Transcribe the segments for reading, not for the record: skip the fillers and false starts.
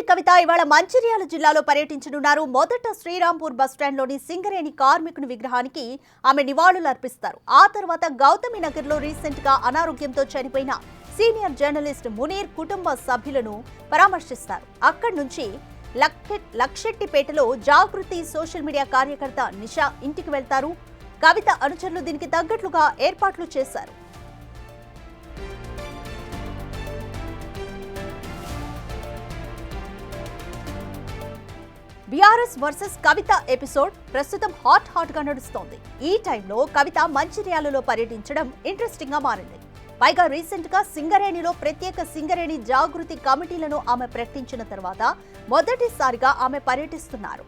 కవిత ఇవాళ మంచిర్యాల జిల్లాలో పర్యటించనున్నారు. మొదట శ్రీరాంపూర్ బస్టాండ్లోని సింగరేణి కార్మికుని విగ్రహానికి ఆమె నివాళులు అర్పిస్తారు. ఆ తర్వాత గౌతమి నగర్లో రీసెంట్ గా అనారోగ్యంతో చనిపోయిన సీనియర్ జర్నలిస్ట్ మునీర్ కుటుంబ సభ్యులను పరామర్శిస్తారు. అక్కడి నుంచి లక్షెట్టిపేటలో జాగృతి సోషల్ మీడియా కార్యకర్త నిషా ఇంటికి వెళ్తారు. కవిత అనుచరులు దీనికి తగ్గట్లుగా ఏర్పాట్లు చేశారు. బీఆర్ఎస్ వర్సెస్ కవిత ఎపిసోడ్ ప్రస్తుతం హాట్ గా నడుస్తోంది. ఈ టైంలో కవిత మంచిర్యాలలో పర్యటించడం ఇంట్రెస్టింగ్ గా మారింది. పైగా రీసెంట్ గా సింగరేణిలో ప్రత్యేక సింగరేణి జాగృతి కమిటీలను ఆమె ప్రకటించిన తర్వాత మొదటిసారిగా ఆమె పర్యటిస్తున్నారు.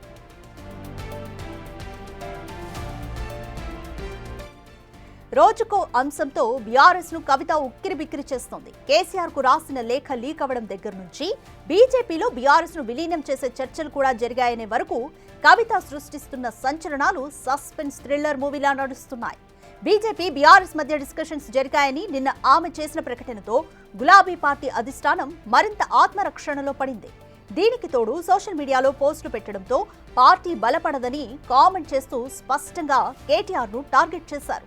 రోజుకో అంశంతో బీఆర్ఎస్ ను కవిత ఉక్కిరిబిక్కిరి చేస్తోంది. కేసీఆర్ కు రాసిన లేఖ లీక్ అవ్వడం దగ్గర నుంచి బీజేపీలో బీఆర్ఎస్ ను విలీనం చేసే చర్చలు కూడా జరిగాయనే వరకు కవిత సృష్టిస్తున్న సంచలనాలు సస్పెన్స్ థ్రిల్లర్ మూవీలా నడుస్తున్నాయి. బీజేపీ బీఆర్ఎస్ మధ్య డిస్కషన్స్ జరిగాయని నిన్న ఆమె చేసిన ప్రకటనతో గులాబీ పార్టీ అధిష్టానం మరింత ఆత్మరక్షణలో పడింది. దీనికి తోడు సోషల్ మీడియాలో పోస్టులు పెట్టడంతో పార్టీ బలపడదని కామెంట్ చేస్తూ స్పష్టంగా కేటీఆర్ ను టార్గెట్ చేశారు.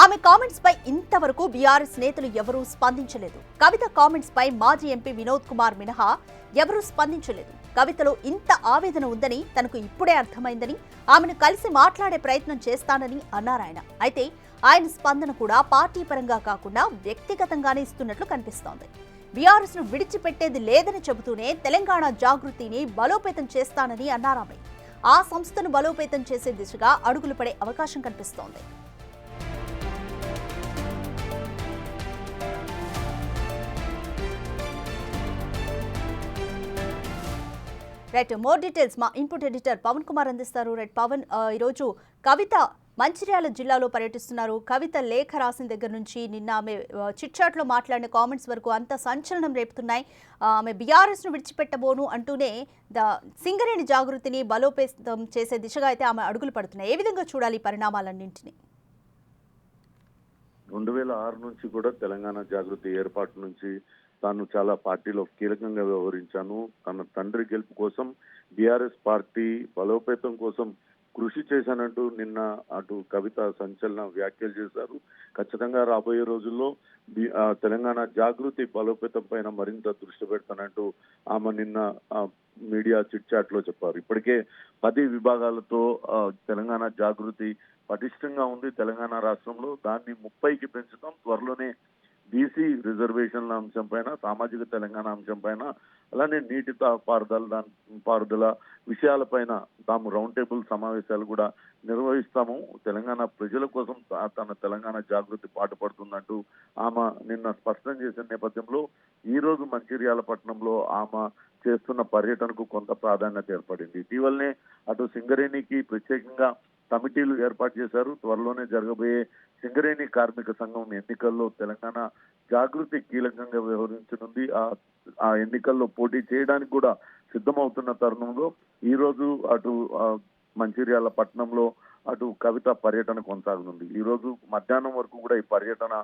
ఆమె కామెంట్స్ పై ఇంతవరకు బీఆర్ఎస్ నేతలు ఎవరూ స్పందించలేదు. కవిత కామెంట్స్ పై మాజీ ఎంపీ వినోద్ కుమార్ మినహా ఎవరూ స్పందించలేదు. కవితలో ఇంత ఆవేదన ఉందని తనకు ఇప్పుడే అర్థమైందని, ఆమెను కలిసి మాట్లాడే ప్రయత్నం చేస్తానని అన్నారాయన. అయితే ఆయన స్పందన కూడా పార్టీ పరంగా కాకుండా వ్యక్తిగతంగానే ఇస్తున్నట్లు కనిపిస్తోంది. బీఆర్ఎస్ ను విడిచిపెట్టేది లేదని చెబుతూనే తెలంగాణ జాగృతిని బలోపేతం చేస్తానని అన్నారామె. ఆ సంస్థను బలోపేతం చేసే దిశగా అడుగులు పడే అవకాశం కనిపిస్తోంది. రైట్, మోర్ డీటెయిల్స్ మా ఇన్పుట్ ఎడిటర్ పవన్ కుమార్ అందిస్తారు. రైట్ పవన్, ఈరోజు కవిత మంచిర్యాల జిల్లాలో పర్యటిస్తున్నారు. కవిత లేఖ రాసిన దగ్గర నుంచి నిన్న ఆమె చిట్ చాట్ లో మాట్లాడిన కామెంట్స్ వరకు అంత సంచలనం రేపుతున్నాయి. ఆమె బీఆర్ఎస్ ను విడిచిపెట్టబోను అంటూనే సింగరేణి జాగృతిని బలోపేతం చేసే దిశగా అయితే ఆమె అడుగులు పడుతున్నాయి. ఏ విధంగా చూడాలి ఈ పరిణామాలన్నింటినీ? 2006 నుంచి కూడా తెలంగాణ జాగృతి ఏర్పాటు నుంచి తాను చాలా పార్టీలో కీలకంగా వ్యవహరించాను. తన తండ్రి గెలుపు కోసం, బీఆర్ఎస్ పార్టీ బలోపేతం కోసం కృషి చేశానంటూ నిన్న అటు కవిత సంచలన వ్యాఖ్యలు చేశారు. ఖచ్చితంగా రాబోయే రోజుల్లో తెలంగాణ జాగృతి బలోపేతం పైన మరింత దృష్టి పెడతానంటూ ఆమె నిన్న మీడియా చిట్ చాట్ లో చెప్పారు. ఇప్పటికే 10 విభాగాలతో తెలంగాణ జాగృతి పటిష్టంగా ఉంది తెలంగాణ రాష్ట్రంలో. దాన్ని 30కి పెంచుతాం. త్వరలోనే బీసీ రిజర్వేషన్ల అంశం పైన, సామాజిక తెలంగాణ అంశం పైన, అలానే నీటి పారుదల విషయాలపైన తాము రౌండ్ టేబుల్ సమావేశాలు కూడా నిర్వహిస్తాము. తెలంగాణ ప్రజల కోసం తన తెలంగాణ జాగృతి పాటుపడుతుందంటూ ఆమె నిన్న స్పష్టం చేసిన నేపథ్యంలో ఈ రోజు మంచిర్యాల పట్టణంలో ఆమె చేస్తున్న పర్యటనకు కొంత ప్రాధాన్యత ఏర్పడింది. ఇటీవలనే అటు సింగరేణికి ప్రత్యేకంగా కమిటీలు ఏర్పాటు చేశారు. త్వరలోనే జరగబోయే సింగరేణి కార్మిక సంఘం ఎన్నికల్లో తెలంగాణ జాగృతి కీలకంగా వ్యవహరించనుంది. ఆ ఎన్నికల్లో పోటీ చేయడానికి కూడా సిద్ధమవుతున్న తరుణంలో ఈ రోజు అటు మంచిర్యాల పట్టణంలో అటు కవిత పర్యటన కొనసాగనుంది. ఈ రోజు మధ్యాహ్నం వరకు కూడా ఈ పర్యటన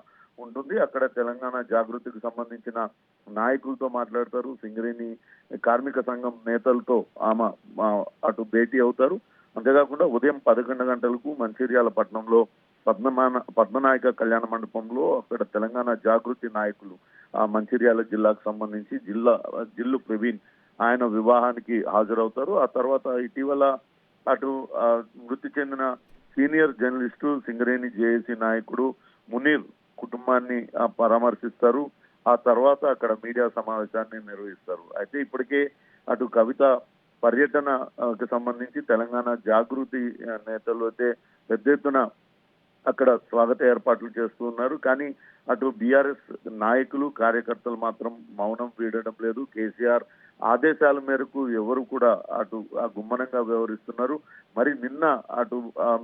ఉంటుంది. అక్కడ తెలంగాణ జాగృతికి సంబంధించిన నాయకులతో మాట్లాడతారు. సింగరేణి కార్మిక సంఘం నేతలతో ఆమె అటు భేటీ అవుతారు. అంతేకాకుండా ఉదయం 11 గంటలకు మంచిర్యాల పట్టణంలో పద్మనాయక కళ్యాణ మండపంలో అక్కడ తెలంగాణ జాగృతి నాయకులు మంచిర్యాల జిల్లాకు సంబంధించి జిల్లు ప్రవీణ్ ఆయన వివాహానికి హాజరవుతారు. ఆ తర్వాత ఇటీవల అటు మృతి చెందిన సీనియర్ జర్నలిస్టు సింగరేణి జేఏసీ నాయకుడు మునీర్ కుటుంబాన్ని పరామర్శిస్తారు. ఆ తర్వాత అక్కడ మీడియా సమావేశాన్ని నిర్వహిస్తారు. అయితే ఇప్పటికే అటు కవిత పర్యటనకు సంబంధించి తెలంగాణ జాగృతి నేతలు అయితే పెద్ద ఎత్తున అక్కడ స్వాగత ఏర్పాట్లు చేస్తూ ఉన్నారు. కానీ అటు బీఆర్ఎస్ నాయకులు, కార్యకర్తలు మాత్రం మౌనం వీడడం లేదు. కేసీఆర్ ఆదేశాల మేరకు ఎవరు కూడా అటు గుమ్మనంగా వ్యవహరిస్తున్నారు. మరి నిన్న అటు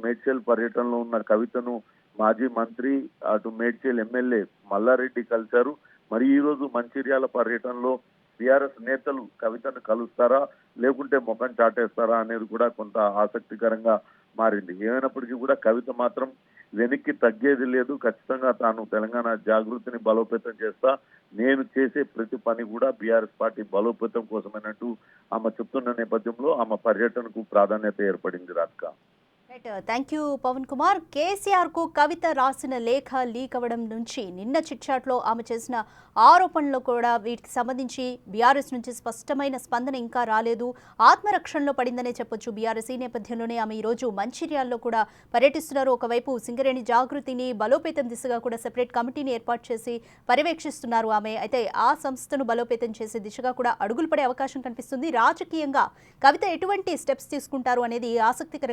మేడ్చల్ పర్యటనలో ఉన్న కవితను మాజీ మంత్రి, అటు మేడ్చల్ ఎమ్మెల్యే మల్లారెడ్డి కలిశారు. మరి ఈ రోజు మంచిర్యాల పర్యటనలో బీఆర్ఎస్ నేతలు కవితను కలుస్తారా, లేకుంటే ముఖం చాటేస్తారా అనేది కూడా కొంత ఆసక్తికరంగా మారింది. ఏమైనప్పటికీ కూడా కవిత మాత్రం వెనక్కి తగ్గేది లేదు. ఖచ్చితంగా తాను తెలంగాణ జాగృతిని బలోపేతం చేస్తా. నేను చేసే ప్రతి పని కూడా బీఆర్ఎస్ పార్టీ బలోపేతం కోసమైనట్టు ఆమె చెప్తున్న నేపథ్యంలో ఆమె పర్యటనకు ప్రాధాన్యత ఏర్పడింది Radhika. Right, thank you Pavan Kumar. KCR కు కవిత రాసిన లేఖ లీక్ అవ్వడం నుంచి నిన్న చిట్చాట్లో ఆమె చేసిన ఆరోపణలు కూడా వీటికి సంబంధించి బీఆర్ఎస్ నుంచి స్పష్టమైన స్పందన ఇంకా రాలేదు. ఆత్మరక్షణలో పడిందనే చెప్పొచ్చు బీఆర్ఎస్. ఈ నేపథ్యంలోనే ఆమె ఈరోజు మంచిర్యాలలో కూడా పర్యటిస్తున్నారు. ఒకవైపు సింగరేణి జాగృతిని బలోపేతం దిశగా కూడా సెపరేట్ కమిటీని ఏర్పాటు చేసి పర్యవేక్షిస్తున్నారు ఆమె. అయితే ఆ సంస్థను బలోపేతం చేసే దిశగా కూడా అడుగులు పడే అవకాశం కనిపిస్తుంది. రాజకీయంగా కవిత ఎటువంటి స్టెప్స్ తీసుకుంటారు అనేది ఆసక్తికరంగా